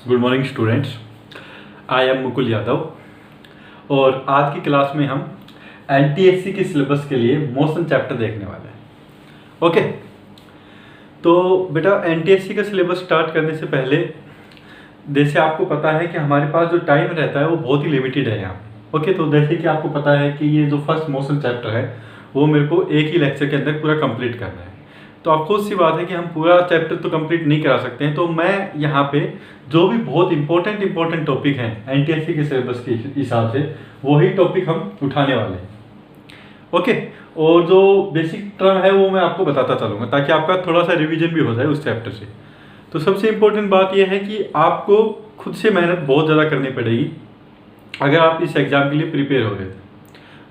Good morning students. I am Mukul Yadav और आज की क्लास में हम एनटीएससी के सिलेबस के लिए मोशन चैप्टर देखने वाले हैं। ओके, तो बेटा एनटीएससी का सिलेबस स्टार्ट करने से पहले जैसे आपको पता है कि हमारे पास जो टाइम रहता है वो बहुत ही लिमिटेड है यहाँ। ओके, तो जैसे कि आपको पता है कि ये जो फर्स्ट मोशन चैप्टर है वो मेरे को एक ही लेक्चर के अंदर पूरा कंप्लीट करना है। तो अफकोर्स सी बात है कि हम पूरा चैप्टर तो कंप्लीट नहीं करा सकते हैं, तो मैं यहाँ पे जो भी बहुत इंपॉर्टेंट टॉपिक हैं एनटीएससी के सिलेबस के हिसाब से वही टॉपिक हम उठाने वाले हैं। ओके, और जो बेसिक टर्म है वो मैं आपको बताता चलूँगा ताकि आपका थोड़ा सा रिवीजन भी हो जाए उस चैप्टर से। तो सबसे इम्पोर्टेंट बात यह है कि आपको खुद से मेहनत बहुत ज़्यादा करनी पड़ेगी अगर आप इस एग्ज़ाम के लिए प्रिपेयर हो रहे थे।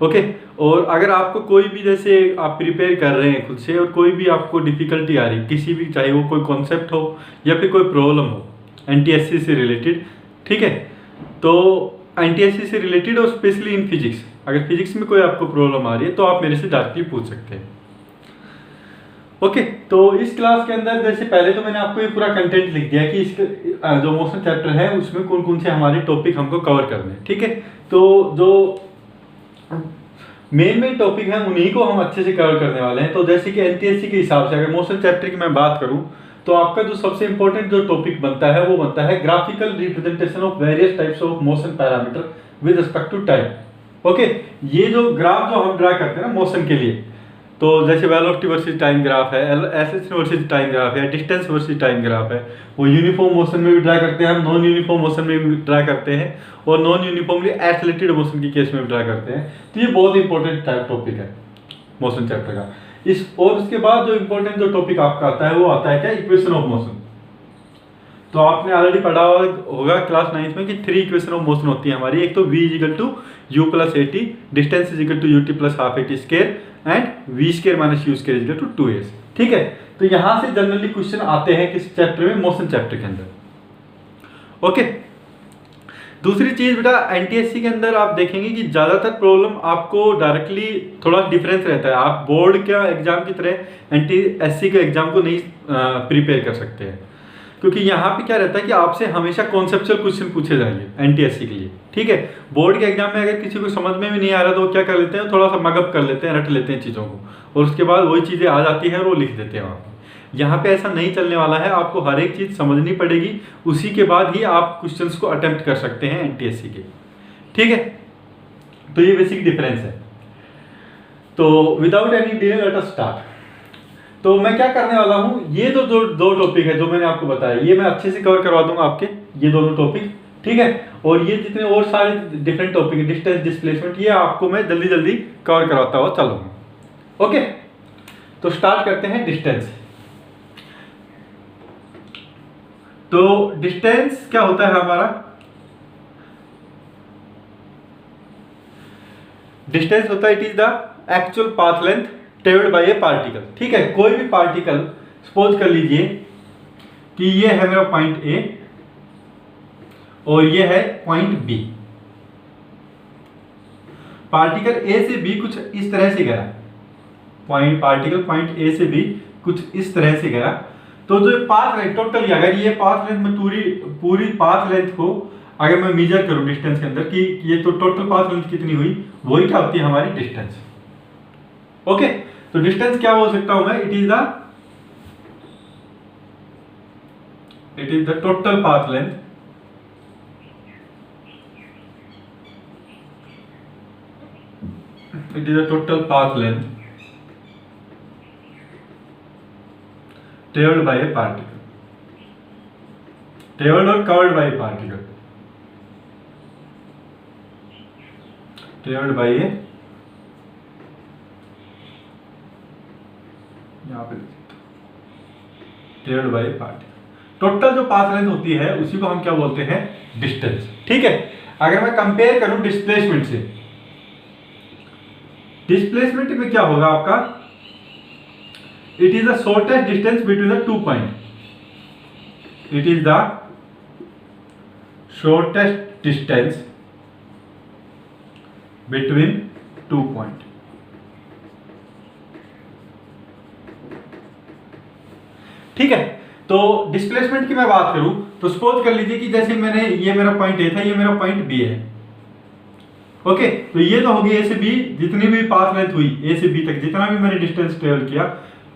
ओके, और अगर आपको कोई भी जैसे आप प्रिपेयर कर रहे हैं खुद से और कोई भी आपको डिफ़िकल्टी आ रही किसी भी, चाहे वो कोई कॉन्सेप्ट हो या फिर कोई प्रॉब्लम हो एनटीएससी से रिलेटेड, ठीक है, तो एनटीएससी से रिलेटेड और स्पेशली इन फिजिक्स, अगर फिजिक्स में कोई आपको प्रॉब्लम आ रही है तो आप मेरे से डायरेक्टली पूछ सकते हैं। ओके, तो इस क्लास के अंदर जैसे पहले तो मैंने आपको ये पूरा कंटेंट लिख दिया कि इस जो मोशन चैप्टर है उसमें कौन कौन से हमारे टॉपिक हमको कवर करने हैं, ठीक है। तो जो मेन टॉपिक हैं उन्हीं को हम अच्छे से कवर करने वाले हैं। तो जैसे कि एनटीएससी के हिसाब से अगर मोशन चैप्टर की मैं बात करूं तो आपका जो सबसे इंपॉर्टेंट जो टॉपिक बनता है वो बनता है graphical representation of various types of motion parameter with respect to time. Okay, ये जो ग्राफ जो हम ड्रा करते हैं ना मोशन के लिए, तो जैसे वेलोसिटी वर्सेस टाइम ग्राफ है, एक्सेलरेशन वर्सेस टाइम ग्राफ है, डिस्टेंस वर्सेस टाइम ग्राफ है, वो यूनिफॉर्म मोशन में भी ड्रा करते हैं हम, नॉन यूनिफॉर्म मोशन में भी ड्रा करते हैं और नॉन यूनिफॉर्मली एक्सेलरेटेड मोशन के केस में भी ड्रा करते हैं। तो ये बहुत इंपॉर्टेंट टॉपिक है मोशन चैप्टर का। और उसके बाद जो इंपॉर्टेंट जो टॉपिक आपका आता है वो आता है क्या, इक्वेशन ऑफ मोशन। तो आपने ऑलरेडी पढ़ा होगा क्लास 9th में कि 3 इक्वेशन ऑफ मोशन होती है हमारी। एक तो v is equal to u plus a t, distance is equal to u t plus half a t square and v square minus u square is equal to 2s, ठीक है। तो यहां से जनरली क्वेश्चन आते हैं किस चैप्टर में, मोशन चैप्टर के अंदर। ओके, दूसरी चीज बेटा एनटीएससी के अंदर आप देखेंगे कि ज्यादातर प्रॉब्लम आपको डायरेक्टली थोड़ा डिफरेंस रहता है। आप बोर्ड का एग्जाम की तरह एनटीएससी के एग्जाम को नहीं प्रिपेयर कर सकते हैं, क्योंकि यहाँ पे क्या रहता है कि आपसे हमेशा कॉन्सेप्चुअल क्वेश्चन पूछे जाएंगे एनटीएससी के लिए, ठीक है। बोर्ड के एग्जाम में अगर किसी को समझ में भी नहीं आ रहा तो वो क्या कर लेते हैं, थोड़ा सा मगअप कर लेते हैं, रट लेते हैं चीज़ों को और उसके बाद वही चीज़ें आ जाती हैं और वो लिख देते हैं वहाँ पे। यहाँ पे ऐसा नहीं चलने वाला है, आपको हर एक चीज़ समझनी पड़ेगी, उसी के बाद ही आप क्वेश्चंस को अटेम्प्ट कर सकते हैं एनटीएससी के, ठीक है। तो ये बेसिक डिफरेंस है। तो without any delay let us start. तो मैं क्या करने वाला हूं, ये दो टॉपिक है जो मैंने आपको बताया, ये मैं अच्छे से कवर करवा दूंगा आपके, ये दोनों टॉपिक, ठीक है। और ये जितने और सारे डिफरेंट टॉपिक है, डिस्टेंस, डिस्प्लेसमेंट, ये आपको मैं जल्दी जल्दी कवर करवाता हुआ चलूंगा। ओके, तो स्टार्ट करते हैं डिस्टेंस। तो डिस्टेंस क्या होता है हमारा, डिस्टेंस होता है it is the actual path length travelled by A particle, ठीक है। कोई भी पार्टिकल, सपोज कर लीजिए कि ये है मेरा पॉइंट ए और ये है पॉइंट बी। पार्टिकल ए से बी कुछ इस तरह से गया, पार्टिकल पॉइंट ए से बी कुछ इस तरह से गया, तो जो पाथ लेंथ टोटल, अगर ये पाथ लेंथ में पूरी पाथ लेंथ को अगर मैं मेजर करूं डिस्टेंस के अंदर कि ये तो टोटल पाथ लेंथ कितनी हुई, वही क्या होती है हमारी डिस्टेंस। ओके, तो डिस्टेंस क्या बोल सकता हूं मैं, it is the total path length traveled by a particle, traveled or covered by a particle, traveled by a, यहाँ पे traveled by a particle। Total जो पाथ लेंथ होती है उसी को हम क्या बोलते हैं, डिस्टेंस, ठीक है। अगर मैं कंपेयर करूं डिस्प्लेसमेंट से, डिस्प्लेसमेंट में क्या होगा आपका, it is the shortest distance between the 2 point, it is the shortest distance between 2 point. ठीक है, तो डिस्प्लेसमेंट की मैं बात करूं तो सपोज कर लीजिए कि जैसे मैंने ये मेरा पॉइंट ए था, ये मेरा पॉइंट बी है। ओके, तो ये तो होगी ए से बी, जितनी भी पाथ लेंथ हुई ए से बी तक, जितना भी मैंने डिस्टेंस ट्रेवल किया,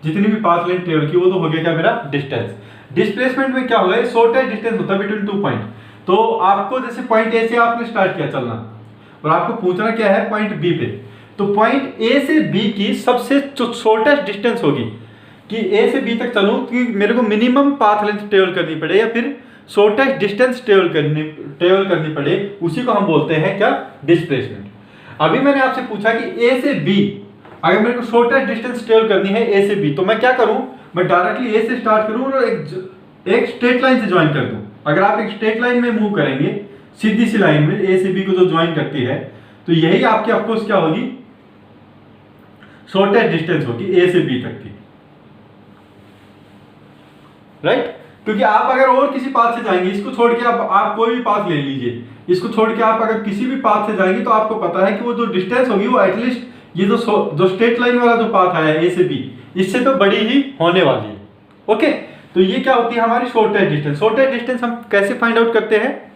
जितनी भी पाथ लेंथ ट्रेवल की, वो तो हो गया क्या मेरा डिस्टेंस। डिस्प्लेसमेंट में क्या होगा, शॉर्टेस्ट डिस्टेंस होता है बिटवीन 2 पॉइंट। तो आपको जैसे पॉइंट ए से आपने स्टार्ट किया चलना और आपको पूछना क्या है पॉइंट बी पे, तो पॉइंट ए से बी की सबसे जो शॉर्टेस्ट डिस्टेंस होगी कि ए से बी तक चलूं कि मेरे को मिनिमम पाथ लेंथ ट्रेवल करनी पड़े या फिर शॉर्टेस्ट डिस्टेंस ट्रेवल करनी पड़े, उसी को हम बोलते हैं क्या, डिस्प्लेसमेंट। अभी मैंने आपसे पूछा कि ए से बी अगर मेरे को शॉर्टेस्ट डिस्टेंस ट्रेवल करनी है ए से बी, तो मैं क्या करूं, मैं डायरेक्टली ए से स्टार्ट करूं और एक स्ट्रेट लाइन से ज्वाइन कर दूं। अगर आप एक स्ट्रेट लाइन में मूव करेंगे, सीधी सी लाइन में ए से बी को जो ज्वाइन करती है, तो यही आपकी ऑफकोर्स क्या होगी, शॉर्टेस्ट डिस्टेंस होगी ए से बी तक की, राइट। क्योंकि आप अगर और किसी पाथ से जाएंगे, इसको छोड़ के आप कोई भी पाथ ले लीजिए, इसको छोड़ के आप अगर किसी भी पाथ से जाएंगे तो आपको पता है कि वो जो डिस्टेंस होगी वो एटलीस्ट ये जो स्ट्रेट लाइन वाला जो पाथ आया ए से बी, इससे तो बड़ी ही होने वाली है। ओके, तो ये क्या होती है हमारी शॉर्टेस्ट डिस्टेंस। शॉर्टेस्ट डिस्टेंस हम कैसे फाइंड आउट करते हैं,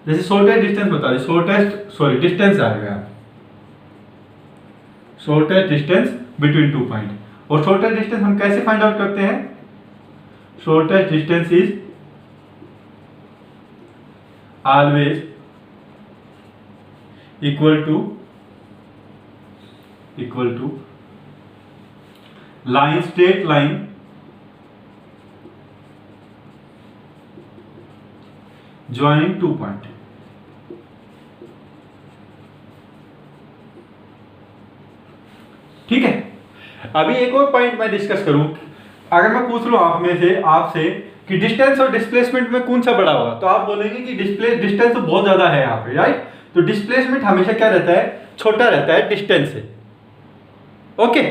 जैसे शॉर्टेस्ट डिस्टेंस बता दें, डिस्टेंस आएगा, शॉर्टेस्ट डिस्टेंस बिटवीन 2 पॉइंट। और शॉर्टेस्ट डिस्टेंस हम कैसे फाइंड आउट करते हैं, shortest distance is always equal to straight line joining 2 point। ठीक है, अभी एक और पॉइंट मैं डिस्कस करूं। अगर मैं पूछ लूं आपसे कि डिस्टेंस और डिस्प्लेसमेंट में कौन सा बड़ा होगा, तो आप बोलेंगे कि डिस्टेंस तो बहुत ज्यादा है यहाँ पे, राइट। तो डिस्प्लेसमेंट हमेशा क्या रहता है, छोटा रहता है डिस्टेंस से। ओके,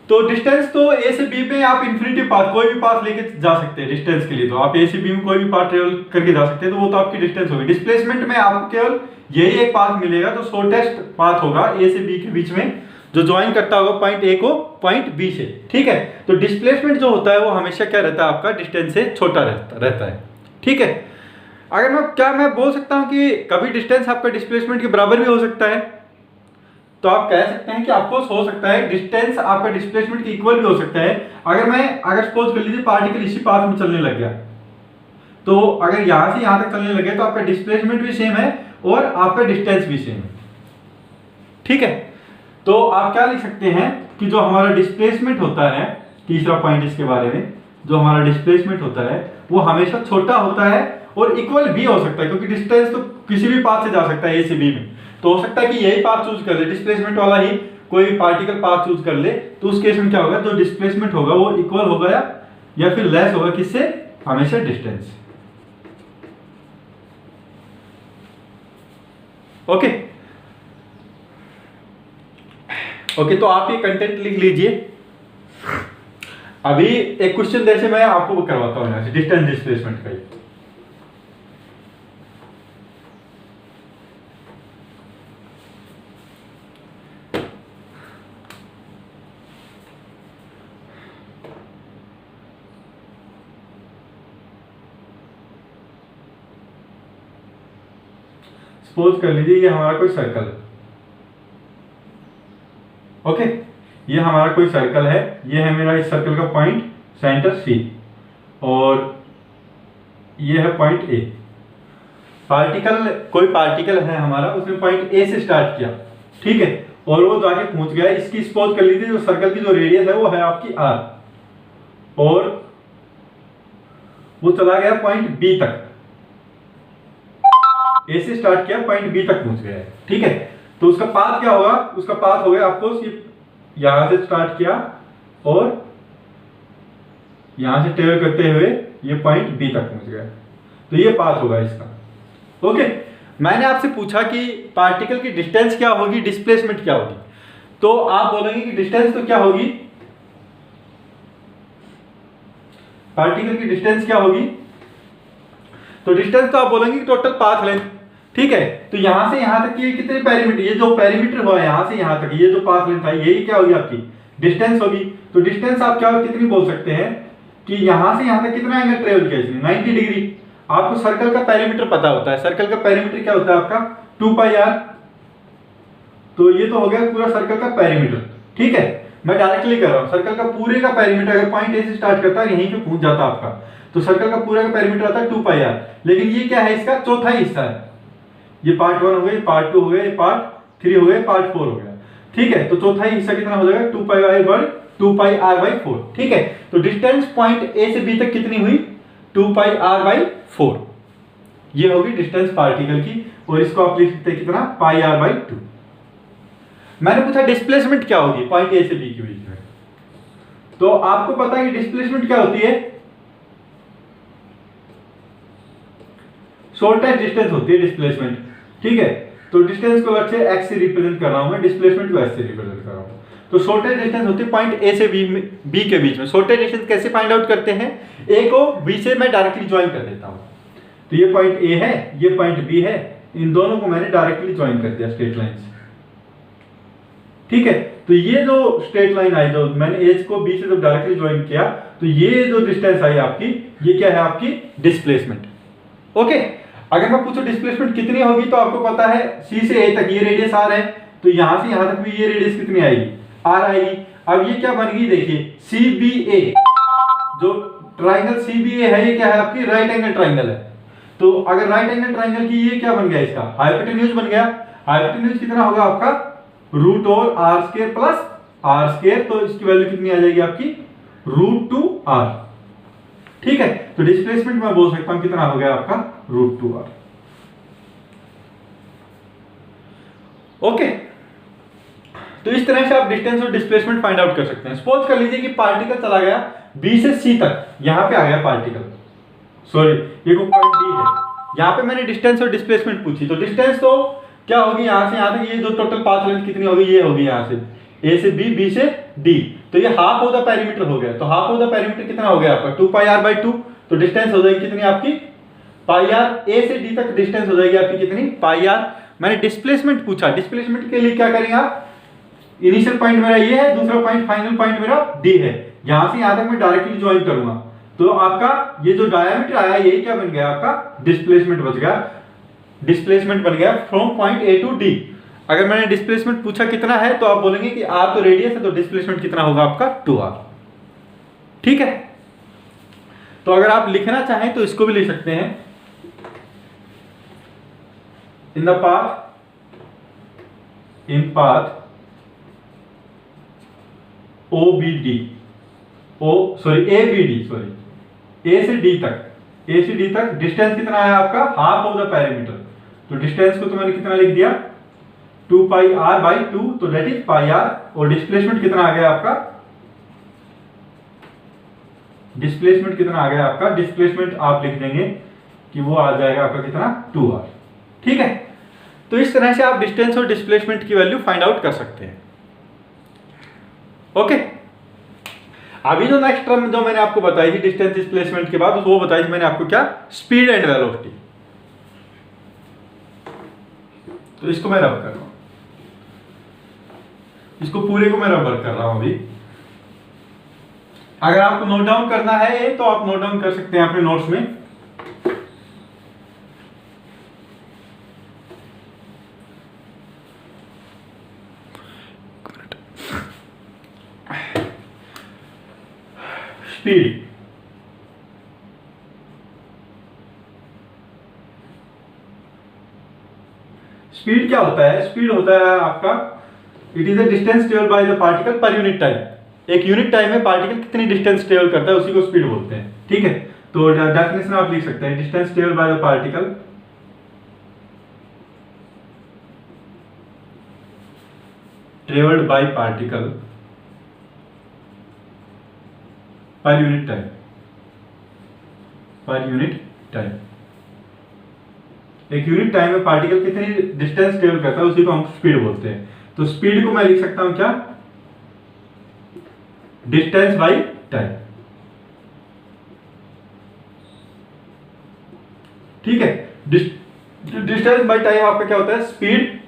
तो डिस्टेंस तो ए से बी में आप इन्फिनिटी पाथ, कोई भी पाथ लेके जा सकते हैं डिस्टेंस के लिए, तो आप ए से बी में कोई भी पाथ ट्रेवल करके जा सकते हैं, तो वो तो आपकी डिस्टेंस होगी। डिस्प्लेसमेंट में आपको केवल यही एक पाथ मिलेगा, तो शॉर्टेस्ट पाथ होगा ए से बी के बीच में, जो ज्वाइन करता होगा पॉइंट ए को पॉइंट बी से। ठीक है, तो डिस्प्लेसमेंट जो होता है वो हमेशा क्या रहता है, आपका डिस्टेंस से छोटा रहता है। ठीक है, अगर मैं बोल सकता हूं कि कभी डिस्टेंस आपका डिस्प्लेसमेंट के बराबर भी हो सकता है, तो आप कह सकते हैं कि आपको हो सकता है डिस्टेंस आपका डिस्प्लेसमेंट के इक्वल भी हो सकता है। अगर सपोज कर लीजिए पार्टिकल इसी पाथ में चलने लग गया, तो अगर यहां से यहां तक चलने लगे तो आपका डिस्प्लेसमेंट भी सेम है और आपका डिस्टेंस भी सेम है। ठीक है, तो आप क्या लिख सकते हैं कि जो हमारा डिस्प्लेसमेंट होता है, तीसरा पॉइंट इसके बारे में, जो हमारा डिस्प्लेसमेंट होता है वो हमेशा छोटा होता है और इक्वल भी हो सकता है, क्योंकि डिस्टेंस तो किसी भी पाथ से जा सकता है ए से बी में। तो हो सकता है कि यही पाथ चूज कर ले, डिस्प्लेसमेंट वाला ही कोई पार्टिकल पाथ चूज कर ले, तो उस केस में क्या होगा, जो डिस्प्लेसमेंट होगा वो इक्वल होगा या फिर लेस होगा, किससे, हमेशा डिस्टेंस। ओके, तो आप ये कंटेंट लिख लीजिए। अभी एक क्वेश्चन जैसे मैं आपको करवाता हूं, यहां से डिस्टेंस डिस्प्लेसमेंट का ही। सपोज कर लीजिए ये हमारा कोई सर्कल है। ओके, ये हमारा कोई सर्कल है, ये है मेरा इस सर्कल का पॉइंट सेंटर सी, और ये है पॉइंट ए। कोई पार्टिकल है हमारा, उसने पॉइंट ए से स्टार्ट किया, ठीक है, और वो जाके पहुंच गया, इसकी सपोज कर लीजिए जो सर्कल की जो रेडियस है वो है आपकी आर, और वो चला गया पॉइंट बी तक, ए से स्टार्ट किया पॉइंट बी तक पहुंच गया है। ठीक है, तो उसका पाथ क्या होगा, उसका पाथ हो गया आपको यहां से स्टार्ट किया और यहां से ट्रेवल करते हुए ये पॉइंट बी तक पहुंच गया, तो ये पाथ होगा इसका। ओके, मैंने आपसे पूछा कि पार्टिकल की डिस्टेंस क्या होगी, डिस्प्लेसमेंट क्या होगी, तो आप बोलेंगे कि डिस्टेंस तो क्या होगी, पार्टिकल की डिस्टेंस क्या होगी, तो डिस्टेंस तो आप बोलेंगे कि टोटल पाथ लेंथ। ठीक है, तो यहां से यहां तक ये कितने पेरीमीटर, ये जो पेरीमीटर हुआ यहां से यहां तक, ये जो पाथ लेंथ है यही क्या होगी आपकी डिस्टेंस होगी। तो डिस्टेंस आप क्या कितनी बोल सकते हैं, कि यहां से यहां तक कितना एंगल ट्रेवल किया इसने, 90 डिग्री। आपको सर्कल का पेरीमीटर पता होता है, सर्कल का पेरीमीटर क्या होता है आपका 2 पाई आर। तो ये तो हो गया पूरा सर्कल का पेरीमीटर, ठीक है। मैं डायरेक्टली कर रहा हूं, सर्कल का पूरे का पेरीमीटर अगर पॉइंट ए से स्टार्ट करता है यहीं पे पहुंच जाता आपका, तो सर्कल का पूरा का पेरीमीटर आता है 2 पाई आर। लेकिन ये क्या है, इसका चौथा हिस्सा है। ये पार्ट 1 हो गया, पार्ट 2 हो गया, पार्ट 3 हो गया, पार्ट 4 हो गया, ठीक है। तो चौथा हिस्सा कितना हो जाएगा 2 पाई आर बाई 4, ठीक है। तो डिस्टेंस पॉइंट ए से बी तक कितनी हुई 2 पाई आर बाई 4, ये होगी डिस्टेंस पार्टिकल की। और इसको आप लिख सकते हैं कितना पाई आर बाई 2। मैंने पूछा डिस्प्लेसमेंट क्या होगी पॉइंट ए से बी के बीच में, तो आपको पता है कि डिस्प्लेसमेंट क्या होती है, शॉर्टेस्ट डिस्टेंस होती है डिस्प्लेसमेंट, ठीक है। तो डिस्टेंस को अच्छे एक्स से रिप्रेजेंट कर रहा हूं मैं, डिस्प्लेसमेंट को एस से रिप्रेजेंट कर रहा हूं। तो शॉर्टेस्ट डिस्टेंस होती है पॉइंट ए से बी के बीच में। शॉर्टेस्ट डिस्टेंस कैसे फाइंड आउट करते हैं, ए को बी से मैं डायरेक्टली ज्वाइन कर देता हूं। तो ये पॉइंट ए है, ये पॉइंट बी है, इन दोनों को मैंने डायरेक्टली ज्वाइन कर दिया स्ट्रेट लाइन से, ठीक है। तो ये जो स्ट्रेट लाइन आई, जो मैंने एज को बी से जब डायरेक्टली ज्वाइन किया, तो ये जो डिस्टेंस आई आपकी, ये क्या है आपकी डिस्प्लेसमेंट, ओके। अगर मैं पूछूं डिस्प्लेसमेंट कितनी होगी, तो आपको पता है सी से ए तक ये रेडियस आर है, तो यहां से यहां तक भी ये रेडियस कितनी आएगी आर आएगी। अब ये क्या बन गई देखिए सी बी ए, जो ट्राइंगल सी बी ए है ये क्या है आपकी राइट एंगल ट्राइंगल है। तो अगर राइट एंगल ट्राइंगल की ये क्या बन गया, इसका हाइपोटेन्यूज बन गया। हाइपोटेन्यूज कितना होगा आपका root over r square plus r square, तो इसकी वैल्यू कितनी आ जाएगी आपकी रूट 2 आर, ठीक है। तो डिस्प्लेसमेंट मैं बोल सकता हूं कितना हो गया आपका रूट 2 आर, ओके। तो इस तरह से आप डिस्टेंस और डिस्प्लेसमेंट फाइंड आउट कर सकते हैं। सपोज कर लीजिए कि पार्टिकल चला गया बी से सी तक, यहां पे आ गया पार्टिकल, सॉरी ये को पॉइंट डी है, यहां पे मैंने डिस्टेंस और डिस्प्लेसमेंट पूछी। तो डिस्टेंस तो क्या होगी यहां से यहां तक, ये जो टोटल पाथ लेंथ कितनी होगी, ये होगी यहां से ए से बी, बी से डी, तो ये हाफ ऑफ द पेरीमीटर हो गया। तो हाफ ऑफ द पेरीमीटर कितना हो गया आपका 2 पाई आर बाई 2। तो डिस्टेंस हो जाएगी कितनी आपकी पाई आर, ए से डी तक डिस्टेंस हो जाएगी आपकी कितनी पाई आर। मैंने डिस्प्लेसमेंट पूछा, डिस्प्लेसमेंट के लिए क्या करेंगे आप, इनिशियल पॉइंट मेरा ये है, दूसरा पॉइंट फाइनल पॉइंट मेरा डी है, यहां से यहां तक मैं डायरेक्टली ज्वाइन करूंगा। तो आपका ये जो डायमीटर आया ये क्या बन गया आपका डिस्प्लेसमेंट बच गया, डिस्प्लेसमेंट बन गया from point A to D. अगर मैंने डिस्प्लेसमेंट पूछा कितना है, तो आप बोलेंगे कि आर तो रेडियस है, तो डिस्प्लेसमेंट कितना होगा आपका 2r, ठीक है। तो अगर आप लिखना चाहें तो इसको भी लिख सकते हैं, in the path, in path OBD, A B D, sorry A से डी तक, ए से डी तक डिस्टेंस कितना है आपका हाफ ऑफ द पेरीमीटर। तो डिस्टेंस को तो मैंने कितना लिख दिया 2 पाई आर बाई 2, तो दैट इज पाई आर। और डिस्प्लेसमेंट कितना आ गया आपका, डिस्प्लेसमेंट कितना आ गया आपका, डिस्प्लेसमेंट आप लिख देंगे कि वो आ जाएगा आपका कितना 2r, ठीक है। तो इस तरह से आप डिस्टेंस और डिस्प्लेसमेंट की वैल्यू फाइंड आउट कर सकते हैं, ओके। अभी जो नेक्स्ट टर्म जो मैंने आपको बताई थी डिस्टेंस डिस्प्लेसमेंट के बाद, वो बताई थी मैंने आपको क्या, स्पीड एंड वेलोसिटी। तो इसको मैं रब कर रहा हूं, इसको पूरे को मैं रबर कर रहा हूं अभी। अगर आपको नोट डाउन करना है तो आप नोट डाउन कर सकते हैं अपने नोट्स में। स्पीड, स्पीड क्या होता है, स्पीड होता है आपका it is the distance travel by the particle per unit time. एक यूनिट टाइम में पार्टिकल कितनी डिस्टेंस ट्रेवल करता है उसी को स्पीड बोलते हैं, ठीक है। तो डेफिनेशन आप लिख सकते हैं, distance travel by the particle travelled by particle per unit time, per unit time. एक यूनिट टाइम में पार्टिकल कितनी डिस्टेंस ट्रेवल करता है उसी को हम स्पीड बोलते हैं। तो स्पीड को मैं लिख सकता हूं क्या, डिस्टेंस बाई टाइम, ठीक है। डिस्टेंस बाई टाइम आपका क्या होता है स्पीड,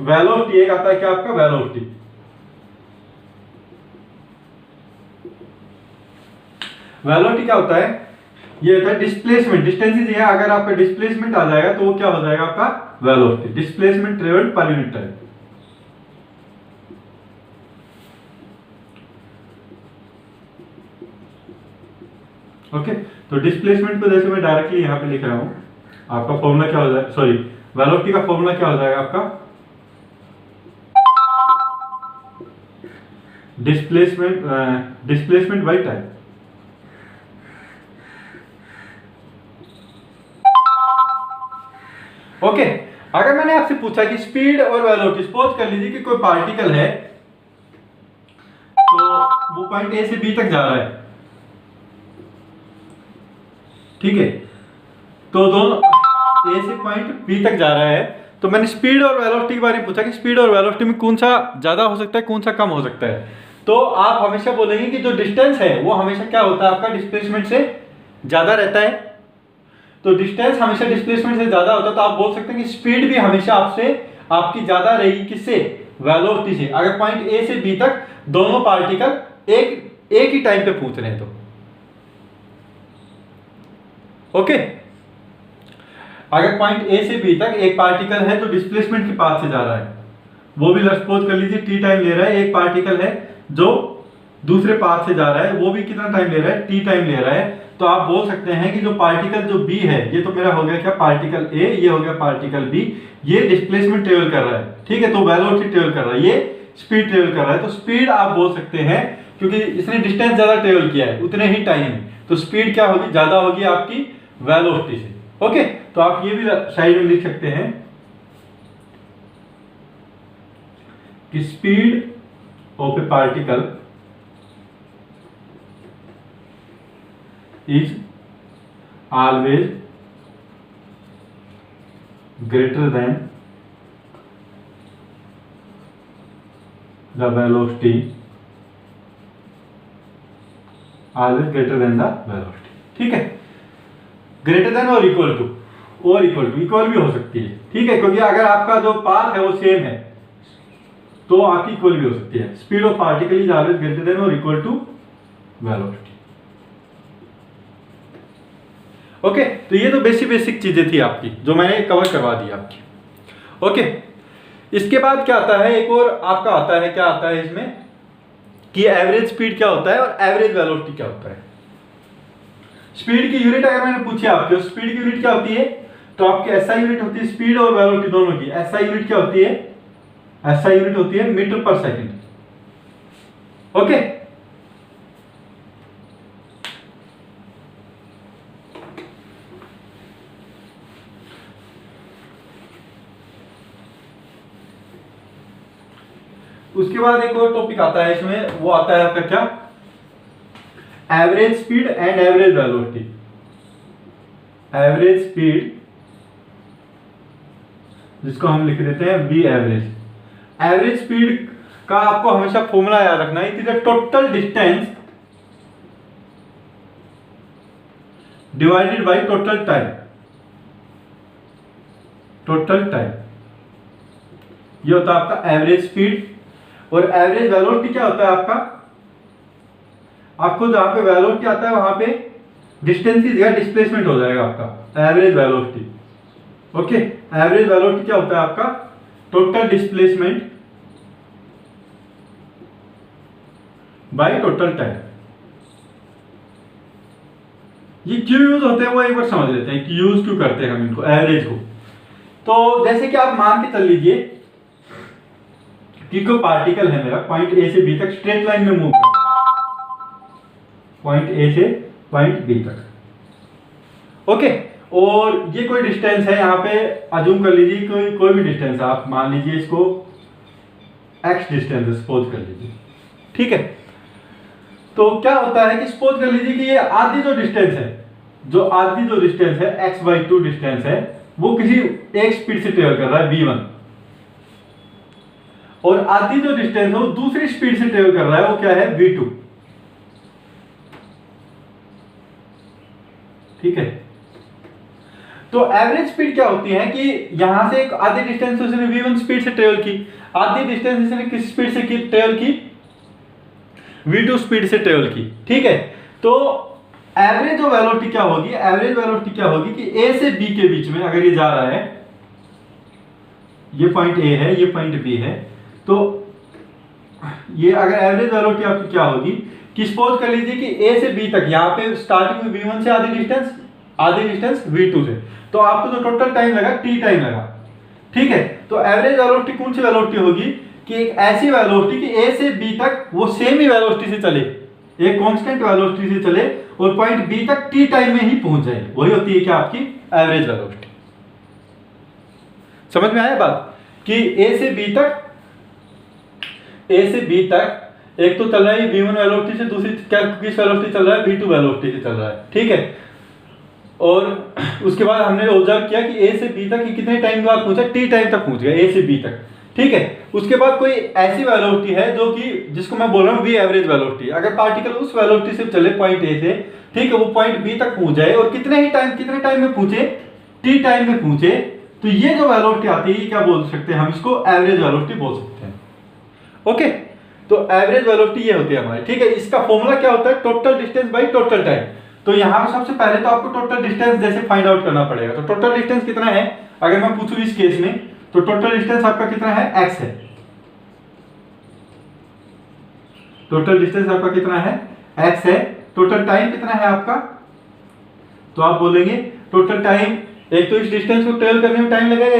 वेलोसिटी एक आता है क्या आपका वेलोसिटी। वेलोसिटी क्या होता है, ये होता है डिस्प्लेसमेंट, डिस्टेंस ही है, अगर आपका डिस्प्लेसमेंट आ जाएगा तो वो क्या हो जाएगा आपका velocity, displacement travelled per unit time. Okay, तो डिस्प्लेसमेंट को जैसे मैं डायरेक्टली यहां पे लिख रहा हूं, आपका फॉर्मूला क्या हो जाएगा, सॉरी वेलोसिटी का फॉर्मूला क्या हो जाएगा आपका, डिस्प्लेसमेंट बाय टाइम। ओके, अगर मैंने आपसे पूछा कि स्पीड और वेलोसिटी, सपोज कर लीजिए कि कोई पार्टिकल है तो वो पॉइंट ए से बी तक जा रहा है, ठीक है, तो दोनों ए से पॉइंट बी तक जा रहा है, तो मैंने स्पीड और वेलोसिटी के बारे में पूछा कि स्पीड और वेलोसिटी में कौन सा ज्यादा हो सकता है, कौन सा कम हो सकता है, तो आप हमेशा बोलेंगे कि जो डिस्टेंस है वो हमेशा क्या होता है आपका डिस्प्लेसमेंट से ज्यादा रहता है, तो डिस्टेंस हमेशा डिस्प्लेसमेंट से ज्यादा होता है, तो आप बोल सकते हैं कि स्पीड भी हमेशा आपसे आपकी ज्यादा रहेगी, किससे, वेलोसिटी से, अगर पॉइंट ए से बी तक दोनों पार्टिकल एक ही टाइम पे पहुंच रहे हैं तो। ओके, अगर पॉइंट ए से बी तक एक पार्टिकल है तो डिस्प्लेसमेंट के पाथ से जा रहा है, वो भी सपोज कर लीजिए टी टाइम ले रहा है, एक पार्टिकल है जो दूसरे पाथ से जा रहा है, वो भी कितना टाइम ले रहा है, टी टाइम ले रहा है, तो आप बोल सकते हैं कि जो पार्टिकल जो बी है, ये तो मेरा हो गया क्या पार्टिकल ए, ये हो गया पार्टिकल बी, ये डिस्प्लेसमेंट ट्रेवल कर रहा है, ठीक है, तो वेलोसिटी ट्रेवल कर रहा है, ये स्पीड ट्रेवल कर रहा है, तो स्पीड आप बोल सकते हैं क्योंकि इसने डिस्टेंस ज्यादा ट्रेवल किया है उतने ही टाइम में, तो स्पीड क्या होगी, ज्यादा होगी आपकी वेलोसिटी से। ओके, तो आप ये भी साइड में लिख सकते हैं कि speed of A particle is always greater than the velocity, always greater than the velocity, ठीक है, ग्रेटर देन और इक्वल टू, और इक्वल भी हो सकती है, ठीक है, क्योंकि अगर आपका जो पाथ है वो सेम है तो आपकी इक्वल भी हो सकती है, speed of particle is always greater than और इक्वल टू वेलोसिटी। ओके, तो ये तो बेसिक चीजें थी आपकी जो मैंने कवर करवा दी आपकी। ओके, इसके बाद क्या आता है, एक और आपका आता है, क्या आता है इसमें कि एवरेज स्पीड क्या होता है और एवरेज वेलोसिटी क्या होता है। स्पीड की यूनिट अगर मैंने पूछी आपके, स्पीड की यूनिट क्या होती है, तो आपकी एसआई यूनिट होती है स्पीड और वेलोसिटी दोनों की, एसआई यूनिट क्या होती है, एसआई यूनिट होती है मीटर पर सेकंड। ओके, उसके बाद एक और टॉपिक आता है इसमें, वो आता है आपका क्या, average speed and average velocity. Average speed जिसको हम लिख देते हैं वी एवरेज। एवरेज स्पीड का आपको हमेशा फॉर्मूला याद रखना है, it is the total distance divided by total time, total time, ये होता है आपका एवरेज स्पीड। और एवरेज वेलोसिटी क्या होता है आपका, आपको जहां पे वेलोसिटी आता है वहां पे डिस्टेंस की जगह डिस्प्लेसमेंट हो जाएगा आपका average velocity. Okay, average velocity क्या होता है आपका, total displacement by total time. ये क्यों यूज होते हैं वो एक बार समझ लेते हैं कि यूज क्यों करते हैं हम इनको, एवरेज को। तो जैसे कि आप मान के चल लीजिए कि कोई पार्टिकल है मेरा पॉइंट ए से बी तक स्ट्रेट लाइन में मूव कर रहा है, पॉइंट ए से पॉइंट बी तक। ओके, और ये कोई डिस्टेंस है, यहाँ पे अज्यूम कर लीजिए कोई भी डिस्टेंस है, आप मान लीजिए इसको एक्स डिस्टेंस सपोज कर लीजिए, ठीक है। तो क्या होता है कि सपोज कर लीजिए कि ये आधी जो डिस्टेंस है, आधी जो डिस्टेंस है x/2 डिस्टेंस है, वो किसी एक स्पीड से ट्रेवल कर रहा है v1, और आधी जो डिस्टेंस है वो दूसरी स्पीड से ट्रेवल कर रहा है, वो क्या है v2, ठीक है। तो एवरेज स्पीड क्या होती है कि यहां से एक आधी डिस्टेंस उसने v1 स्पीड से ट्रेवल की, आधी डिस्टेंस इसने किस स्पीड से ट्रेवल की, v2 स्पीड से ट्रेवल की, ठीक है। तो एवरेज जो वेलोसिटी क्या होगी, एवरेज वेलोसिटी क्या होगी कि ए से बी के बीच में अगर ये जा रहा है, ये पॉइंट ए है, ये पॉइंट बी है, तो ये अगर एवरेज वेलोसिटी आपकी क्या होगी कि सपोज कर लीजिए कि ए से बी तक यहाँ पे स्टार्टिंग में v1 से आधी डिस्टेंस v2 से, तो आपको जो टोटल टाइम लगा t टाइम लगा, ठीक है। तो एवरेज वेलोसिटी कौन सी वेलोसिटी होगी कि एक ऐसी वेलोसिटी कि ए से बी तक वो सेम ही वेलोसिटी से चले, एक कांस्टेंट वेलोसिटी से चले और पॉइंट बी तक टी टाइम में ही पहुंच जाए, वही होती है क्या आपकी एवरेज वेलोसिटी। समझ में आया बात कि ए से बी तक एक तो चल रहा है v1 वेलोसिटी से, दूसरी किस वेलोसिटी चल रहा है, v2 वेलोसिटी से चल रहा है, ठीक है। और उसके बाद हमने ऑब्जर्व किया कि ए से बी तक कितने टाइम बाद पहुंचा, टी टाइम तक पहुंच गया ए से बी तक, ठीक है। उसके बाद कोई ऐसी वेलोसिटी है जो कि जिसको मैं बोल रहा हूँ वी एवरेज वेलोसिटी, अगर पार्टिकल उस वेलोसिटी से चले पॉइंट ए से, ठीक है, वो पॉइंट बी तक पहुंच जाए और कितने टाइम में पहुंचे, टी टाइम में पहुंचे, तो ये जो वेलोसिटी आती है क्या बोल सकते हैं हम, इसको एवरेज वेलोसिटी बोल सकते हैं। ओके, तो एवरेज वेलोसिटी ये होती है हमारी, ठीक है। इसका फॉर्मूला क्या होता है, total distance by total time. तो यहाँ पे सबसे पहले तो आपको टोटल डिस्टेंस जैसे फाइंड आउट करना पड़ेगा। तो टोटल डिस्टेंस कितना है, अगर मैं पूछूं इस केस में, तो टोटल डिस्टेंस आपका कितना है, x है। टोटल डिस्टेंस आपका कितना है, x है। टोटल टाइम कितना है आपका, तो आप बोलेंगे टोटल टाइम, एक तो इस डिस्टेंस को ट्रेवल करने में टाइम लगेगा,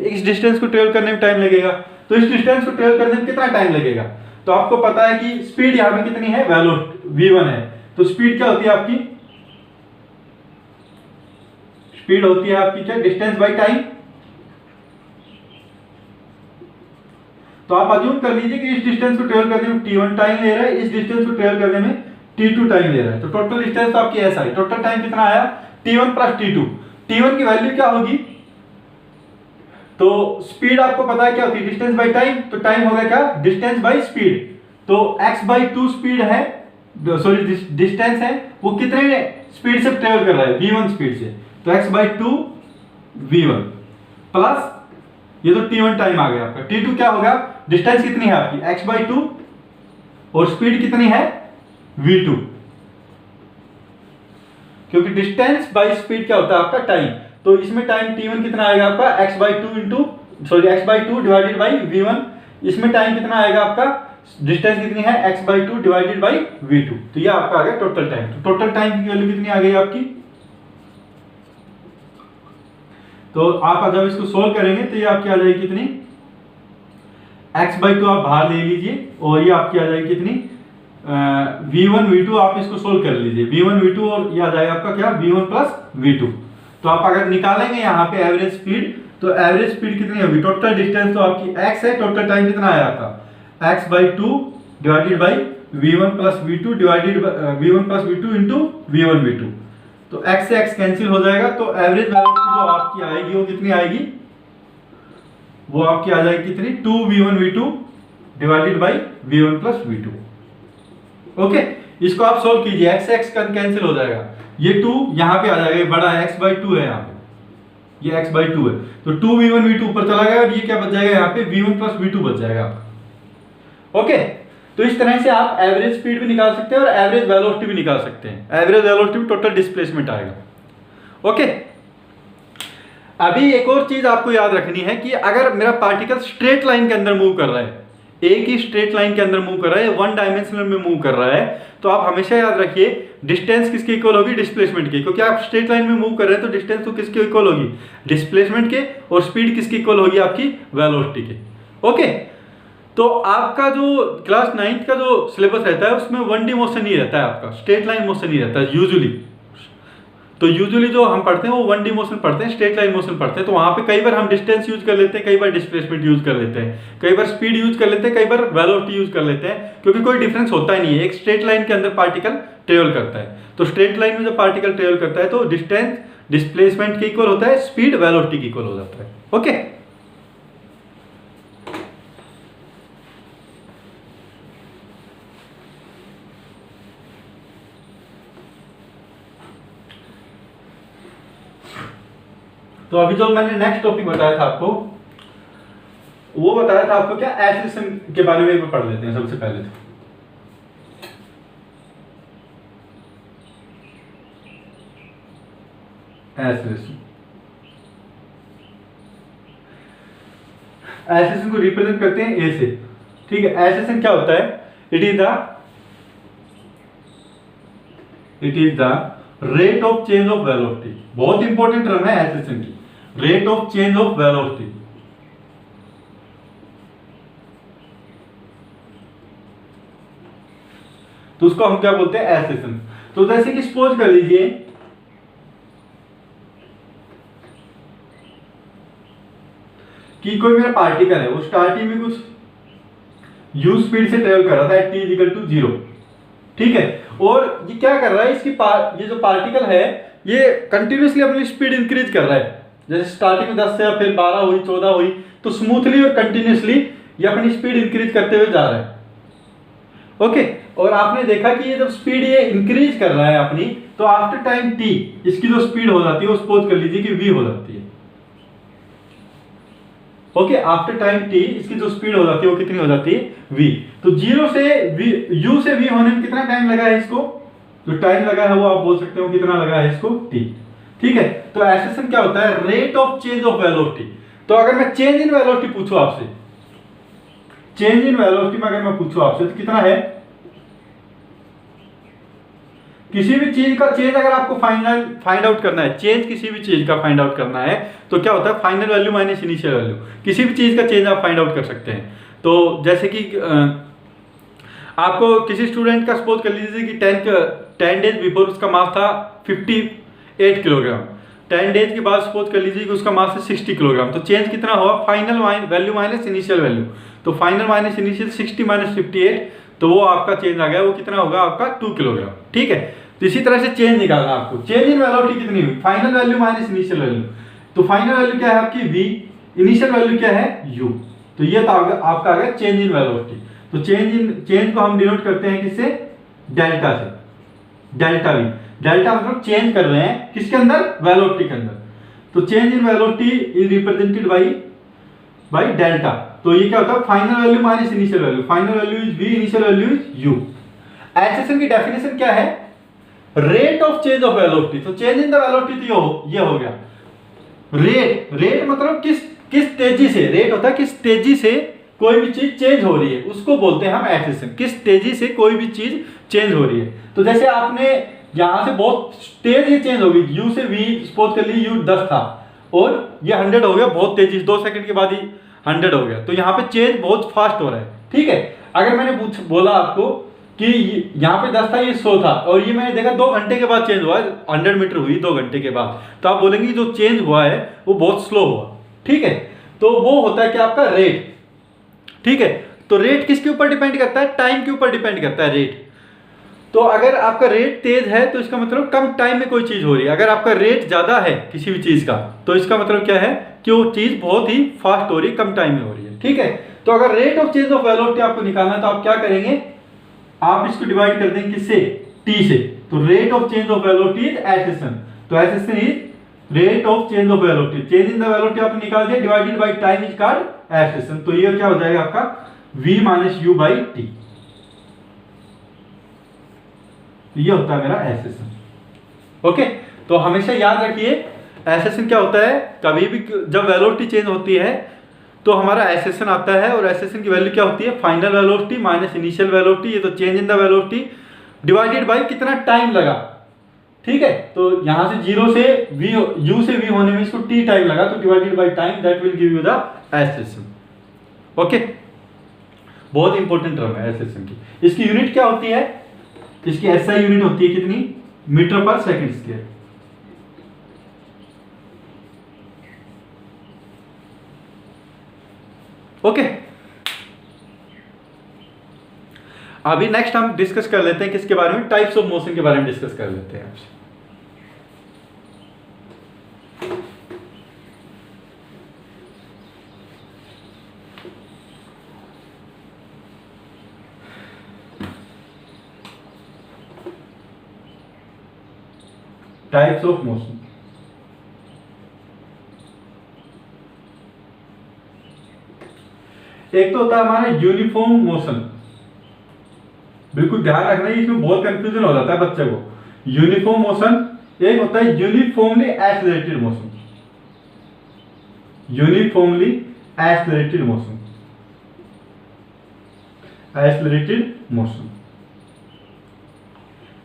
इस डिस्टेंस को ट्रेवल करने में टाइम लगेगा, तो इस डिस्टेंस को ट्रेवल करने में कितना टाइम लगेगा। तो आपको पता है कि स्पीड यहाँ पे कितनी है, वेलोसिटी v1 है, तो स्पीड क्या होती है आपकी, स्पीड होती है आपकी क्या, डिस्टेंस बाई टाइम। तो आप अज्यूम कर लीजिए कि इस डिस्टेंस को ट्रेवल करने में t1 टाइम ले रहा है, इस डिस्टेंस को ट्रेवल करने में t2 टाइम ले रहा है, तो टोटल डिस्टेंस तो आपकी ऐसा है। टोटल टाइम कितना आया, t1 प्लस t2। t1 की वैल्यू क्या होगी, तो स्पीड आपको पता है क्या होती है, डिस्टेंस बाई टाइम, तो टाइम होगा क्या, डिस्टेंस बाई स्पीड। तो x बाई 2 स्पीड है, सॉरी डिस्टेंस है, वो कितने स्पीड से ट्रेवल कर रहा है, v1 स्पीड से, तो x बाई 2 v1 प्लस ये तो t1 टाइम आ गया आपका, t2 क्या होगा, डिस्टेंस कितनी है आपकी x बाई 2 और स्पीड कितनी है v2, क्योंकि डिस्टेंस बाई स्पीड क्या होता है आपका टाइम। तो इसमें टाइम t1 कितना आएगा आपका, x by 2 divided by v1, इसमें टाइम कितना आएगा आपका, डिस्टेंस कितनी है x by 2 divided by v2, तो ये आपका आ गया टोटल टाइम। तो टोटल टाइम की वैल्यू कितनी आ गई आपकी, तो आप जब इसको सोल्व करेंगे तो ये आपकी आ जाएगी कितनी, x बाई 2 आप बाहर ले लीजिए और ये आपकी आ जाएगी कितनी, v1 v2 आप इसको सोल्व कर लीजिए, v1 v2 और ये आ जाएगा आपका क्या, v1 प्लस v2। तो आप अगर निकालेंगे यहाँ पे एवरेज स्पीड, तो एवरेज स्पीड कितनी होगी, टोटल डिस्टेंस तो आपकी x है, टोटल टाइम कितना आया आपका x by 2 divided by v1 plus v2 divided v1 plus v2 into v1 v2, तो x से x कैंसिल हो जाएगा, तो एवरेज वेलोसिटी जो आपकी आएगी वो कितनी आएगी, वो आपकी आ जाएगी कितनी, 2v1 v2 divided by v1 plus v2। Okay, इसको आप सोल्व कीजिए, x से x कैंसिल हो जाएगा, ये 2 यहाँ पे आ जाएगा, ये बड़ा है x बाई 2 है, यहाँ पे ये x बाई 2 है, तो 2v1 v2 ऊपर चला गया और ये क्या बच जाएगा यहाँ पे, v1 प्लस v2 बच जाएगा आपका। ओके, तो इस तरह से आप एवरेज स्पीड भी निकाल सकते हैं और एवरेज वेलोसिटी भी निकाल सकते हैं। एवरेज वेलोसिटी में टोटल डिस्प्लेसमेंट आएगा। ओके, अभी एक और चीज आपको याद रखनी है कि अगर मेरा पार्टिकल स्ट्रेट लाइन के अंदर मूव कर रहा है, एक ही स्ट्रेट लाइन के अंदर मूव कर रहा है, वन डायमेंशनल में मूव कर रहा है, तो आप हमेशा याद रखिए डिस्टेंस किसके इक्वल होगी, डिस्प्लेसमेंट की, क्योंकि आप स्ट्रेट लाइन में मूव कर रहे हैं तो डिस्टेंस तो किसके इक्वल होगी, डिस्प्लेसमेंट के, और स्पीड किसकी इक्वल होगी, आपकी वेलोसिटी के। ओके, तो आपका जो क्लास 9th का जो सिलेबस रहता है उसमें 1D मोशन ही रहता है, आपका स्ट्रेट लाइन मोशन ही रहता है यूजुअली। तो यूजुअली जो हम पढ़ते हैं वो 1D मोशन पढ़ते हैं, स्ट्रेट लाइन मोशन पढ़ते हैं, तो वहां पे कई बार हम डिस्टेंस यूज कर लेते हैं, कई बार डिस्प्लेसमेंट यूज कर लेते हैं, कई बार स्पीड यूज कर लेते हैं, कई बार वेलोसिटी यूज कर लेते हैं, क्योंकि कोई डिफरेंस होता ही नहीं है, एक स्ट्रेट लाइन के अंदर पार्टिकल ट्रेवल करता है। तो स्ट्रेट लाइन में जब पार्टिकल ट्रेवल करता है तो डिस्टेंस डिस्प्लेसमेंट के इक्वल होता है, स्पीड वेलोसिटी के इक्वल हो जाता है। ओके, तो अभी जो मैंने नेक्स्ट टॉपिक बताया था आपको, वो बताया था आपको क्या, एक्सेलरेशन के बारे में पढ़ लेते हैं सबसे पहले। एक्सेलेरेशन को रिप्रेजेंट करते हैं ए से, ठीक है। एक्सेलेरेशन क्या होता है? It is the rate of change of velocity. बहुत इंपॉर्टेंट टर्म है एक्सेलेरेशन की, rate of change of velocity. तो उसको हम क्या बोलते हैं? एक्सेलेरेशन। तो जैसे कि सपोज कर लीजिए कि कोई मेरा पार्टिकल है, वो स्टार्टिंग में कुछ u स्पीड से ट्रेवल कर रहा था t इक्वल टू 0, ठीक है। और ये क्या कर रहा है, ये जो पार्टिकल है ये कंटिन्यूसली अपनी स्पीड इंक्रीज कर रहा है। जैसे स्टार्टिंग में 10 से फिर 12 हुई, 14 हुई, तो स्मूथली और कंटिन्यूसली ये अपनी स्पीड इंक्रीज करते हुए जा रहा है, ओके। और आपने देखा कि ये जब स्पीड ये इंक्रीज कर रहा है अपनी, तो आफ्टर टाइम t इसकी जो स्पीड हो जाती है वो सपोज कर लीजिए कि v हो जाती है, ओके। आफ्टर टाइम t इसकी जो स्पीड हो जाती है वो कितनी हो जाती है? v। तो 0 से v, u से v होने में कितना टाइम लगा है इसको? जो टाइम लगा है वो आप बोल सकते हो कितना लगा है इसको? t, ठीक है। तो एक्सेलेरेशन क्या होता है? Rate of change of velocity. तो अगर मैं चेंज इन वेलोसिटी पूछूं आपसे, चेंज इन वेलोसिटी में अगर मैं पूछूं आपसे तो कितना है? किसी भी चीज का चेंज अगर आपको फाइंड आउट करना है, चेंज किसी भी चीज का फाइंड आउट करना है तो क्या होता है? Final value minus initial value. किसी भी चीज का चेंज आप फाइंड आउट कर सकते हैं। तो जैसे कि आपको किसी स्टूडेंट का सपोज कर लीजिए कि 10 डेज बिफोर उसका मास था 58 किलोग्राम, 10 डेज के बाद सपोज कर लीजिए कि उसका मास है 60 किलोग्राम। तो चेंज कितना हुआ? Final value minus initial value. तो फाइनल माइनस इनिशियल 60 माइनस 58, तो वो आपका चेंज आ गया, वो कितना होगा? आपका 2 किलोग्राम, ठीक है। तो इसी तरह से चेंज निकालना आपको, चेंज इन वेलोसिटी कितनी हुई? Final value minus initial value. तो फाइनल वैल्यू क्या है आपकी? v, इनिशियल वैल्यू क्या है? u। तो ये तो आपका आ गया चेंज इन वेलोसिटी। तो चेंज को हम डिनोट करते हैं किससे? डेल्टा से, डेल्टा v। डेल्टा मतलब चेंज कर रहे हैं किसके अंदर? वेलोसिटी के अंदर। तो change in velocity is represented by delta. तो ये क्या होता है? Final value minus initial value. Final value is v, initial value is u। Acceleration की डेफिनेशन क्या है? Rate of change of velocity. तो चेंज इन द वेलोसिटी तो ये हो गया। रेट मतलब किस तेजी से, रेट होता है किस तेजी से कोई भी चीज चेंज हो रही है, उसको बोलते हैं हम एक्सेलेरेशन। किस तेजी से कोई भी चीज चेंज हो रही है। तो जैसे आपने यहां से बहुत तेज ही चेंज होगी, u से v सपोज कर ली, u 10 था और ये 100 हो गया बहुत तेजी से, 2 सेकंड के बाद ही 100 हो गया। तो यहाँ पे चेंज बहुत फास्ट हो रहा है, ठीक है। अगर मैंने बोला आपको कि यहाँ पे 10 था, ये 100 था, और ये मैंने देखा 2 घंटे के बाद चेंज हुआ है, 100 मीटर हुई 2 घंटे के बाद, तो आप बोलेंगे जो चेंज हुआ है वो बहुत स्लो हुआ, ठीक है। तो वो होता है कि आपका रेट, ठीक है। तो रेट किसके ऊपर डिपेंड करता है? टाइम के ऊपर डिपेंड करता है रेट। तो अगर आपका रेट तेज है तो इसका मतलब कम टाइम में कोई चीज हो रही है। अगर आपका रेट ज्यादा है किसी भी चीज का, तो इसका मतलब क्या है कि वो चीज बहुत ही फास्ट हो रही है, कम टाइम में हो रही है, ठीक है। तो अगर rate of change of velocity आपको निकालना है तो आप क्या करेंगे? आप इसको डिवाइड कर देंगे किससे? t से। तो rate of change of velocity is acceleration. तो acceleration is rate of change of velocity. Change in the velocity आपने निकाल दिया, divided by time is called acceleration. तो ये क्या हो जाएगा आपका? v minus u by T. ये होता है मेरा एक्सेलेरेशन, ओके। तो हमेशा याद रखिए एक्सेलेरेशन क्या होता है? कभी भी जब वेलोसिटी चेंज होती है तो हमारा एक्सेलेरेशन आता है, और एक्सेलेरेशन की वैल्यू क्या होती है? Final velocity minus initial velocity, ये तो change in the velocity, divided by कितना टाइम लगा, ठीक है। तो यहां से 0 से v, u से v होने में इसको t टाइम लगा, तो divided by time, that will give you the acceleration, okay. बहुत इंपॉर्टेंट टर्म है एक्सेलेरेशन की। इसकी यूनिट क्या होती है? इसकी SI यूनिट होती है कितनी? मीटर पर सेकंड स्क्वायर, ओके। अभी नेक्स्ट हम डिस्कस कर लेते हैं किसके बारे में? टाइप्स ऑफ मोशन के बारे में डिस्कस कर लेते हैं आपसे। Types of motion. एक तो होता है हमारा यूनिफॉर्म मोशन। बिल्कुल ध्यान रखना है, इसमें बहुत कंफ्यूजन हो जाता है बच्चे को। यूनिफॉर्म मोशन एक होता है uniformly accelerated motion, uniformly accelerated motion, accelerated motion.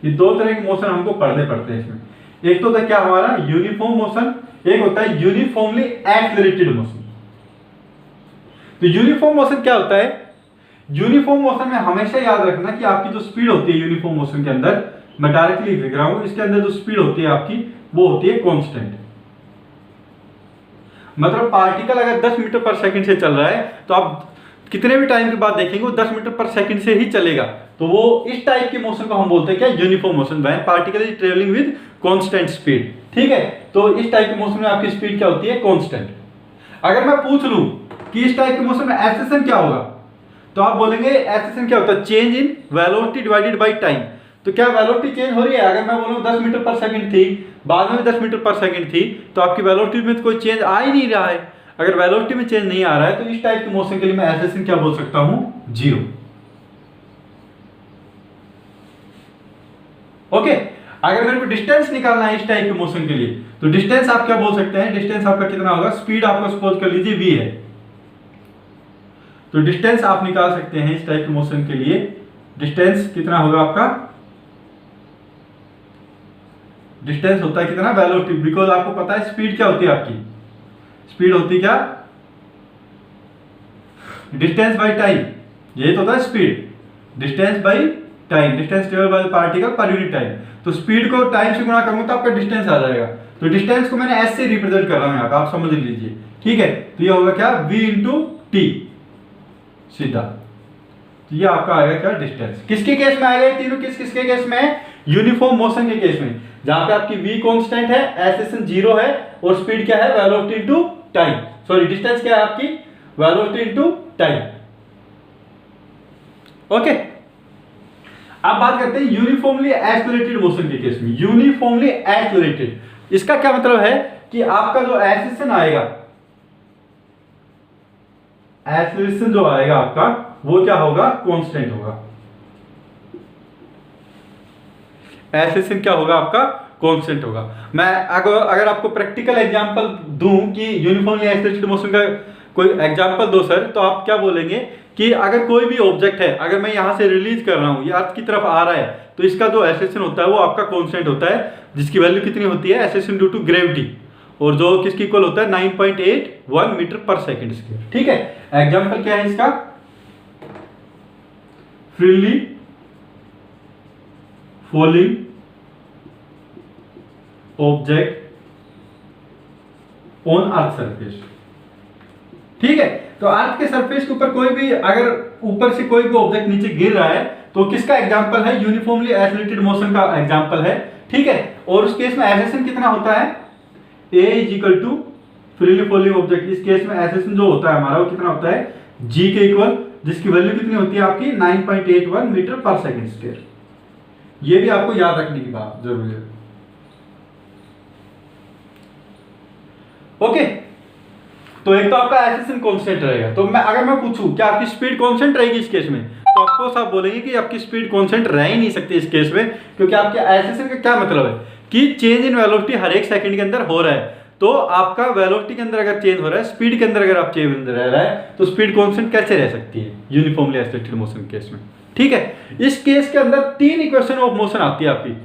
ये दो तरह के मोशन हमको पढ़ने पड़ते हैं इसमें। एक तो होता है क्या हमारा यूनिफॉर्म मोशन, एक होता है यूनिफॉर्मली एक्सेलरेटेड मोशन। तो यूनिफॉर्म मोशन क्या होता है? यूनिफॉर्म मोशन में हमेशा याद रखना कि आपकी जो स्पीड होती है यूनिफॉर्म मोशन के अंदर, मैं डायरेक्टली लिख रहा हूं, इसके अंदर जो स्पीड होती है आपकी वो होती है कांस्टेंट। मतलब पार्टिकल अगर 10 मीटर पर सेकंड से चल रहा है तो आप कितने भी टाइम के बाद देखेंगे वो 10 मीटर पर सेकंड से ही चलेगा। तो वो इस टाइप के मोशन को हम बोलते हैं क्या? Uniform motion. When particle is travelling with constant speed. ठीक है, तो इस टाइप के मोशन में आपकी स्पीड क्या होती है? कांस्टेंट। अगर मैं पूछ लूं कि इस टाइप के मोशन में एक्सेलरेशन क्या होगा, तो आप बोलेंगे एक्सेलरेशन क्या होता है? Change in velocity divided by time. तो क्या वेलोसिटी चेंज हो रही है? अगर मैं बोलूं 10 मीटर पर सेकंड थी, बाद में 10 मीटर पर सेकंड थी, तो आपकी वेलोसिटी में तो कोई चेंज आ ही नहीं रहा है। अगर वेलोसिटी में चेंज नहीं आ रहा है तो इस टाइप के मोशन के लिए मैं एक्सेलरेशन क्या बोल सकता हूं? जीरो। ओके, अगर मेरे को डिस्टेंस निकालना है इस टाइप के मोशन के लिए, तो डिस्टेंस आप क्या बोल सकते हैं? डिस्टेंस आपका कितना होगा? स्पीड आपका सपोज कर लीजिए v है, तो डिस्टेंस आप निकाल सकते हैं इस टाइप के मोशन के लिए। डिस्टेंस कितना होगा आपका? डिस्टेंस होता है कितना? वेलोसिटी। बिकॉज आपको पता है स्पीड क्या होती है आपकी? स्पीड होती है क्या? Distance by time. यही तो होता है speed, distance by time, distance travel by particle per unit time. तो स्पीड को टाइम से गुणा करूंगा तो आपका डिस्टेंस आ जाएगा। तो डिस्टेंस को मैंने एस से रिप्रेजेंट कर रहा हूं यहाँ पे, आप समझ लीजिए। ठीक है, तो ये होगा क्या? v इंटू टी सीधा। तो ये आपका आएगा क्या? डिस्टेंस। किसके केस में आएगा ये तीनों? किसके केस में? यूनिफॉर्म मोशन के केस में, जहां पे आपकी v कांस्टेंट है, एक्सेलरेशन जीरो है, और स्पीड क्या है? Velocity into time. Sorry, distance क्या है आपकी? Velocity into time. ओके, अब बात करते हैं यूनिफॉर्मली एक्सेलरेटेड मोशन के केस में। यूनिफॉर्मली एक्सेलरेटेड, इसका क्या मतलब है कि आपका जो एक्सेलरेशन आएगा, एक्सेलरेशन जो आएगा आपका वो क्या होगा? कांस्टेंट होगा। एक्सेलरेशन क्या होगा आपका? कांस्टेंट होगा। मैं अगर आपको प्रैक्टिकल एग्जांपल दूं कि यूनिफॉर्मली एक्सेलरेटेड मोशन का कोई एग्जांपल दो सर, तो आप क्या बोलेंगे कि अगर कोई भी ऑब्जेक्ट है, अगर मैं यहां से रिलीज कर रहा हूं, ये अर्थ की तरफ आ रहा है, तो इसका जो एक्सेलरेशन होता है वो आपका कांस्टेंट होता है, जिसकी वैल्यू कितनी होती है? एक्सेलरेशन ड्यू टू ग्रेविटी, और जो किसकी इक्वल होता है? 9.81 मीटर पर सेकंड स्क्वायर। ठीक है, एग्जांपल क्या है इसका? Freely falling object on earth surface. ठीक है, तो अर्थ के सरफेस के ऊपर कोई भी, अगर ऊपर से कोई भी ऑब्जेक्ट नीचे गिर रहा है, तो किसका एग्जांपल है? यूनिफॉर्मली एक्सेलरेटेड मोशन का एग्जांपल है। ठीक है, और उस केस में एक्सेलरेशन कितना होता है? a is equal to freely falling object. इस केस में एक्सेलरेशन जो होता है हमारा वो कितना होता है? g के इक्वल, जिसकी वैल्यू कितनी होती है आपकी? 9.81 मीटर पर सेकंड स्क्वायर। ये भी आपको याद रखने की बात जरूरी है। ओके, तो एक तो आपका एक्सेलरेशन कांस्टेंट रहेगा। तो अगर मैं पूछूं क्या आपकी स्पीड कांस्टेंट रहेगी इस केस में, तो ऑफकोर्स आप बोलेंगे कि आपकी स्पीड कांस्टेंट रह ही नहीं सकती इस केस में, क्योंकि आपके एक्सेलरेशन का क्या मतलब है कि चेंज इन वेलोसिटी हर एक सेकंड के अंदर हो रहा है। तो आपका वेलोसिटी के अंदर अगर चेंज हो रहा है, स्पीड के अंदर अगर आप चेंज रह रहा है, तो स्पीड कांस्टेंट कैसे रह सकती है यूनिफॉर्मली एक्सेलरेटेड मोशन केस में? ठीक है, इस केस के अंदर तीन इक्वेशन ऑफ मोशन आती है आपकी,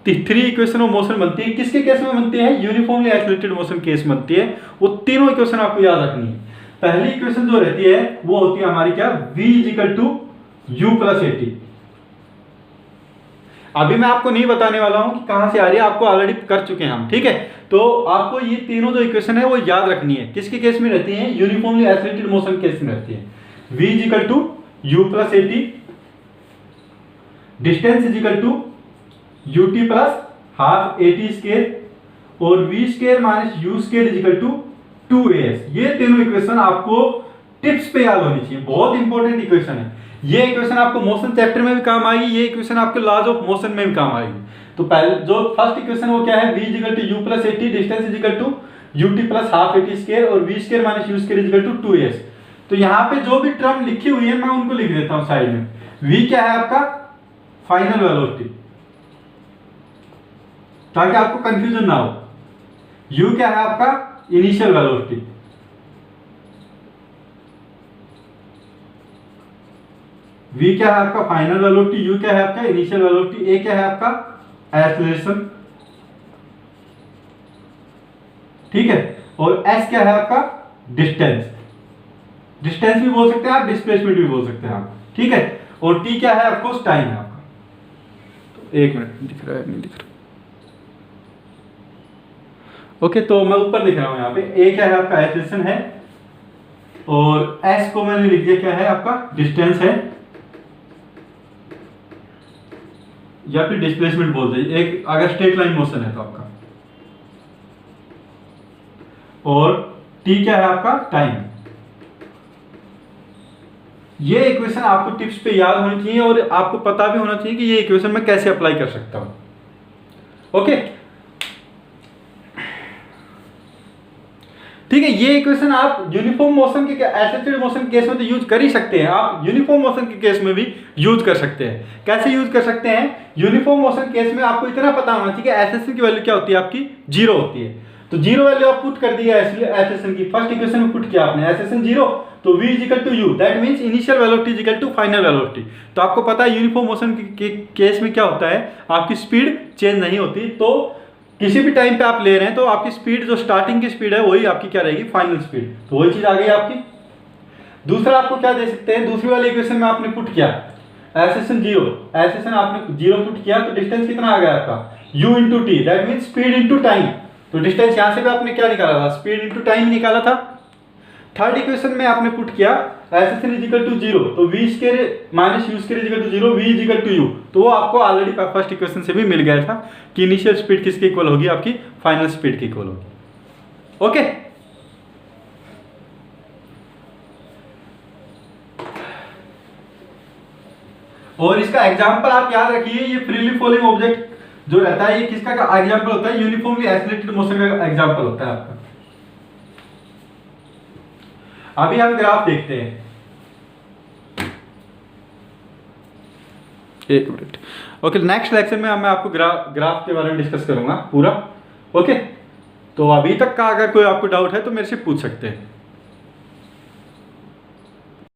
3 इक्वेशन ऑफ मोशन बनती है। किसके केस में बनती है? यूनिफॉर्मली एक्सेलरेटेड मोशन केस बनती है। वो तीनों इक्वेशन आपको याद रखनी है। पहली इक्वेशन जो रहती है वो होती है हमारी क्या? v equal to u plus at। अभी मैं आपको नहीं बताने वाला हूं कि कहां से आ रही है, आपको ऑलरेडी कर चुके हैं हम। ठीक है, तो आपको ये तीनों जो इक्वेशन है वो याद रखनी है। किसके केस में रहती है? यूनिफॉर्मली एक्सेलरेटेड मोशन केस में रहती है। v equal to u plus at, distance is equal to ut plus half at square, और v square minus u square is equal to 2as। ये तीनों इक्वेशन आपको टिप्स पे याद होनी चाहिए, बहुत इंपॉर्टेंट इक्वेशन है। ये इक्वेशन आपको मोशन चैप्टर में भी काम आएगी, ये इक्वेशन आपके लॉज ऑफ मोशन में भी काम आएगी। तो पहले जो फर्स्ट इक्वेशन वो क्या है? v is equal to u plus at, distance is equal to ut plus half at square, और v square minus u square is equal to 2as। तो यहाँ पे जो भी टर्म लिखी हुई है मैं उनको लिख देता हूँ साइड में। v क्या है आपका? Final velocity. ताकि आपको कंफ्यूजन ना हो। u क्या है आपका इनिशियल वेलोसिटी, v क्या है आपका फाइनल वेलोसिटी, u क्या है आपका इनिशियल वेलोसिटी, a क्या है आपका एक्सेलरेशन, ठीक है, और s क्या है आपका डिस्टेंस, डिस्टेंस भी बोल सकते हैं आप, डिस्प्लेसमेंट भी बोल सकते हैं आप, ठीक है, और t क्या है ऑफकोर्स टाइम है आपका। तो एक मिनट, दिख रहा है नहीं दिख रहा, ओके तो मैं ऊपर लिख रहा हूं यहाँ पे, a क्या है आपका एक्सेलरेशन है, और s को मैंने लिख दिया क्या है आपका डिस्टेंस है, या फिर डिस्प्लेसमेंट बोल दीजिए, एक अगर स्ट्रेट लाइन मोशन है तो आपका, और t क्या है आपका टाइम। ये इक्वेशन आपको टिप्स पे याद होनी चाहिए और आपको पता भी होना चाहिए कि ये इक्वेशन मैं कैसे अप्लाई कर सकता हूं। ओके ठीक है, ये इक्वेशन आप यूनिफॉर्म मोशन के एसिस्टेड मोशन केस में तो यूज कर ही सकते हैं, आप यूनिफॉर्म मोशन के केस में भी यूज कर सकते हैं। कैसे यूज कर सकते हैं? यूनिफॉर्म मोशन केस में आपको इतना पता होना चाहिए कि एसएसएन की वैल्यू क्या होती है आपकी, जीरो होती है। तो जीरो वैल्यू आप पुट कर दिया एसएसएन की, फर्स्ट इक्वेशन में पुट किया आपने एसएसएन जीरो, तो v equal to u, that means initial velocity equal to final velocity. तो आपको पता है यूनिफॉर्म मोशन के केस में क्या होता है, आपकी स्पीड चेंज नहीं होती, तो किसी भी टाइम पे आप ले रहे हैं तो आपकी स्पीड जो स्टार्टिंग की स्पीड है वही आपकी क्या रहेगी, फाइनल स्पीड। तो वही चीज आ गई आपकी। दूसरा आपको क्या दे सकते हैं, दूसरी वाली इक्वेशन में आपने पुट किया एसएसएन जीरो, एसएसएन आपने जीरो पुट किया तो डिस्टेंस कितना आ गया आपका u into T, that mean speed into time. तो डिस्टेंस यहां से भी आपने क्या निकाला था, स्पीड इंटू टाइम निकाला था। थर्ड इक्वेशन में आपने पुट किया एसएसएन इज इक्वल टू जीरो, तो v square minus u square is equal to zero, v is equal to u। तो वो आपको ऑलरेडी फर्स्ट इक्वेशन से भी मिल गया था कि इनिशियल स्पीड किसके इक्वल होगी, आपकी फाइनल स्पीड के इक्वल होगी। ओके और इसका एग्जांपल आप याद रखिए, ये फ्रीली फॉलिंग ऑब्जेक्ट जो रहता है ये किसका एग्जांपल होता है, यूनिफॉर्मली एक्सेलरेटेड मोशन का एग्जांपल होता है आपका। अभी हम ग्राफ देखते हैं, एक मिनट। ओके नेक्स्ट लेक्चर में मैं आपको ग्राफ के बारे में डिस्कस करूंगा पूरा। ओके तो अभी तक का अगर कोई आपको डाउट है तो मेरे से पूछ सकते हैं।